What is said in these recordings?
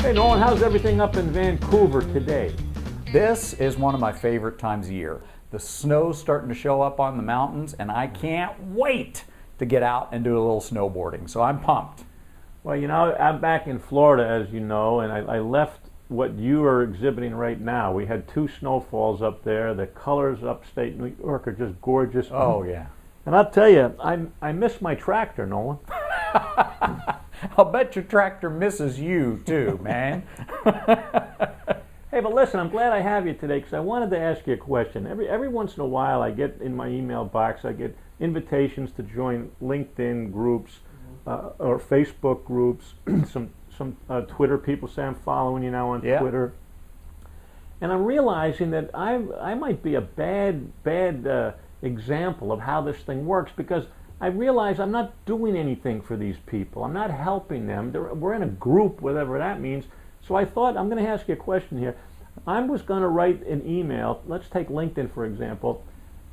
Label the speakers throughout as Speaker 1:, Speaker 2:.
Speaker 1: Hey Nolan, how's everything up in Vancouver today?
Speaker 2: This is one of my favorite times of year. The snow's starting to show up on the mountains, and I can't wait to get out and do a little snowboarding, so I'm pumped.
Speaker 1: Well, you know, I'm back in Florida, as you know, and I left what you are exhibiting right now. We had 2 snowfalls up there. The colors upstate New York are just gorgeous.
Speaker 2: Oh, yeah.
Speaker 1: And I'll tell you, I miss my tractor, Nolan.
Speaker 2: I'll bet your tractor misses you, too, man.
Speaker 1: Hey, but listen, I'm glad I have you today because I wanted to ask you a question. Every once in a while, I get in my email box, I get invitations to join LinkedIn groups or Facebook groups, some Twitter people say I'm following you now on Twitter. And I'm realizing that I might be a bad example of how this thing works because I realize I'm not doing anything for these people. I'm not helping them. We're in a group, whatever that means. So I thought, I'm going to ask you a question here. I was going to write an email, let's take LinkedIn for example,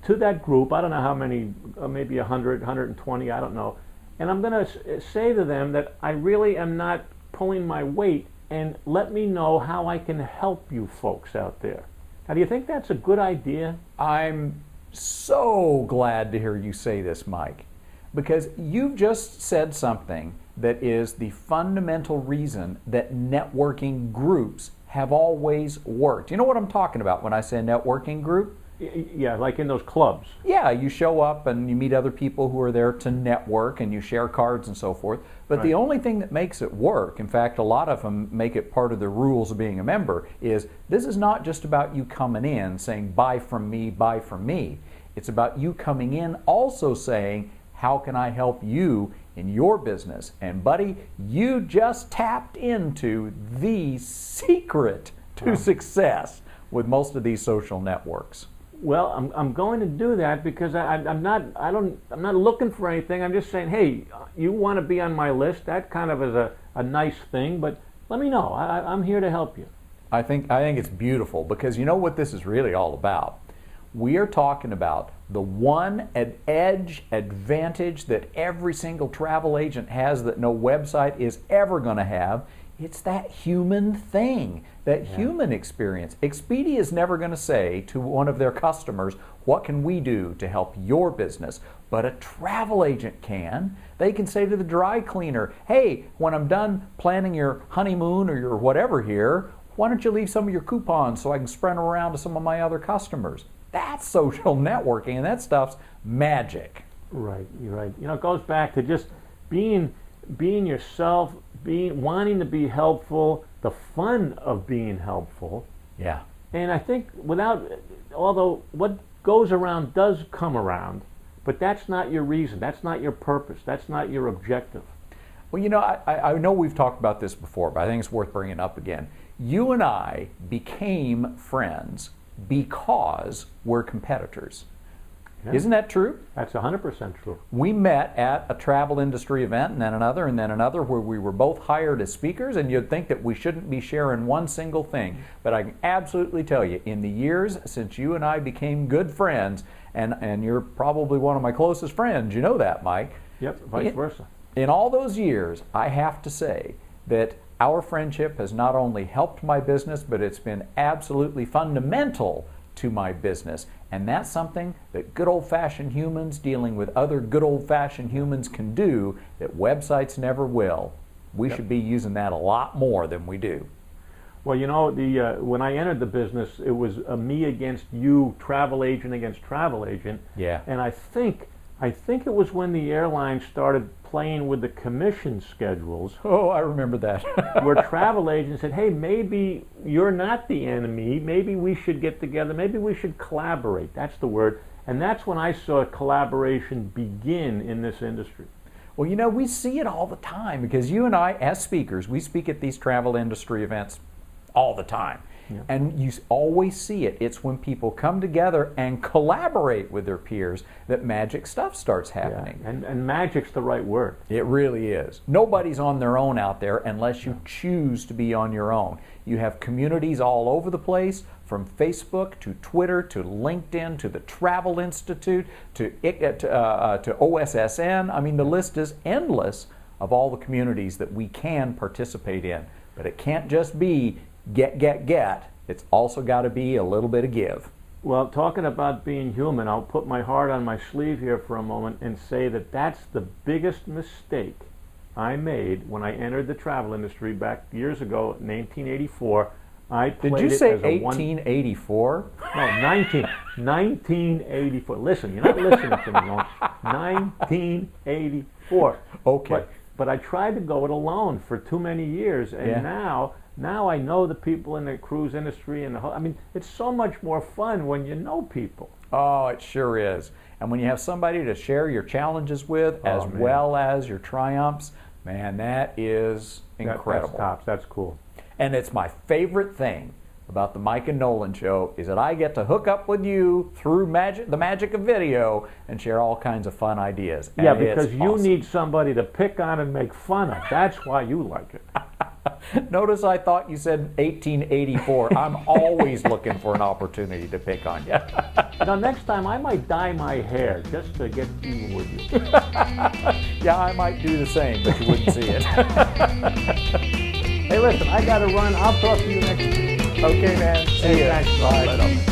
Speaker 1: to that group. I don't know how many, maybe 100, 120, I don't know. And I'm going to say to them that I really am not pulling my weight and let me know how I can help you folks out there. Now, do you think that's a good idea?
Speaker 2: I'm so glad to hear you say this, Mike, because you've just said something that is the fundamental reason that networking groups have always worked. You know what I'm talking about when I say networking group?
Speaker 1: Yeah, like in those clubs.
Speaker 2: Yeah, you show up and you meet other people who are there to network and you share cards and so forth. But the only thing that makes it work, in fact, a lot of them make it part of the rules of being a member, is this is not just about you coming in saying, buy from me, buy from me. It's about you coming in also saying, how can I help you in your business? And buddy, you just tapped into the secret to success with most of these social networks.
Speaker 1: Well, I'm going to do that because I'm not looking for anything. I'm just saying, hey, you want to be on my list? That kind of is a nice thing, but let me know. I'm here to help you.
Speaker 2: I think it's beautiful because you know what this is really all about. We are talking about the one edge advantage that every single travel agent has that no website is ever going to have. It's that human thing, that human experience. Expedia is never going to say to one of their customers, what can we do to help your business? But a travel agent can. They can say to the dry cleaner, hey, when I'm done planning your honeymoon or your whatever here, why don't you leave some of your coupons so I can spread them around to some of my other customers? That's social networking, and that stuff's magic.
Speaker 1: Right, you're right. You know, it goes back to just being yourself, wanting to be helpful, the fun of being helpful.
Speaker 2: Yeah.
Speaker 1: And I think although what goes around does come around, but that's not your reason, that's not your purpose, that's not your objective.
Speaker 2: Well, you know, I know we've talked about this before, but I think it's worth bringing up again. You and I became friends because we're competitors.
Speaker 1: Yeah.
Speaker 2: Isn't that true?
Speaker 1: That's 100% true.
Speaker 2: We met at a travel industry event and then another where we were both hired as speakers, and you'd think that we shouldn't be sharing one single thing. But I can absolutely tell you, in the years since you and I became good friends, and you're probably one of my closest friends, you know that, Mike.
Speaker 1: Yep, vice versa.
Speaker 2: In all those years, I have to say that our friendship has not only helped my business, but it's been absolutely fundamental to my business. And that's something that good old-fashioned humans dealing with other good old-fashioned humans can do that websites never will. We should be using that a lot more than we do.
Speaker 1: Well, you know, when I entered the business, it was a me against you, travel agent against travel agent.
Speaker 2: Yeah.
Speaker 1: And I think it was when the airlines started playing with the commission schedules.
Speaker 2: Oh, I remember that.
Speaker 1: Where travel agents said, hey, maybe you're not the enemy. Maybe we should get together. Maybe we should collaborate. That's the word. And that's when I saw collaboration begin in this industry.
Speaker 2: Well, you know, we see it all the time because you and I, as speakers, we speak at these travel industry events all the time.
Speaker 1: Yeah.
Speaker 2: And you always see it. It's when people come together and collaborate with their peers that magic stuff starts happening.
Speaker 1: Yeah. And magic's the right word.
Speaker 2: It really is. Nobody's on their own out there unless you choose to be on your own. You have communities all over the place, from Facebook to Twitter to LinkedIn to the Travel Institute to OSSN. I mean, the list is endless of all the communities that we can participate in. But it can't just be get. It's also got to be a little bit of give.
Speaker 1: Well, talking about being human, I'll put my heart on my sleeve here for a moment and say that that's the biggest mistake I made when I entered the travel industry back years ago, 1984. I played
Speaker 2: Did you
Speaker 1: it
Speaker 2: say
Speaker 1: as a
Speaker 2: 1884?
Speaker 1: No, 1984. Listen, you're not listening to me. No. 1984.
Speaker 2: Okay.
Speaker 1: But I tried to go it alone for too many years, and now I know the people in the cruise industry and I mean, it's so much more fun when you know people.
Speaker 2: Oh, it sure is. And when you have somebody to share your challenges with, as well as your triumphs, man, that is incredible.
Speaker 1: That's tops. That's cool.
Speaker 2: And it's my favorite thing about the Mike and Nolan show is that I get to hook up with you through the magic of video and share all kinds of fun ideas.
Speaker 1: Yeah,
Speaker 2: and
Speaker 1: because
Speaker 2: it's
Speaker 1: you
Speaker 2: awesome.
Speaker 1: need somebody to pick on and make fun of. That's why you like it.
Speaker 2: Notice I thought you said 1884. I'm always looking for an opportunity to pick on you.
Speaker 1: Now, next time I might dye my hair just to get even with you.
Speaker 2: Yeah, I might do the same, but you wouldn't see it.
Speaker 1: Hey, listen, I got to run. I'll talk to you next week.
Speaker 2: Okay, man. See ya.
Speaker 1: Thanks.
Speaker 2: Bye.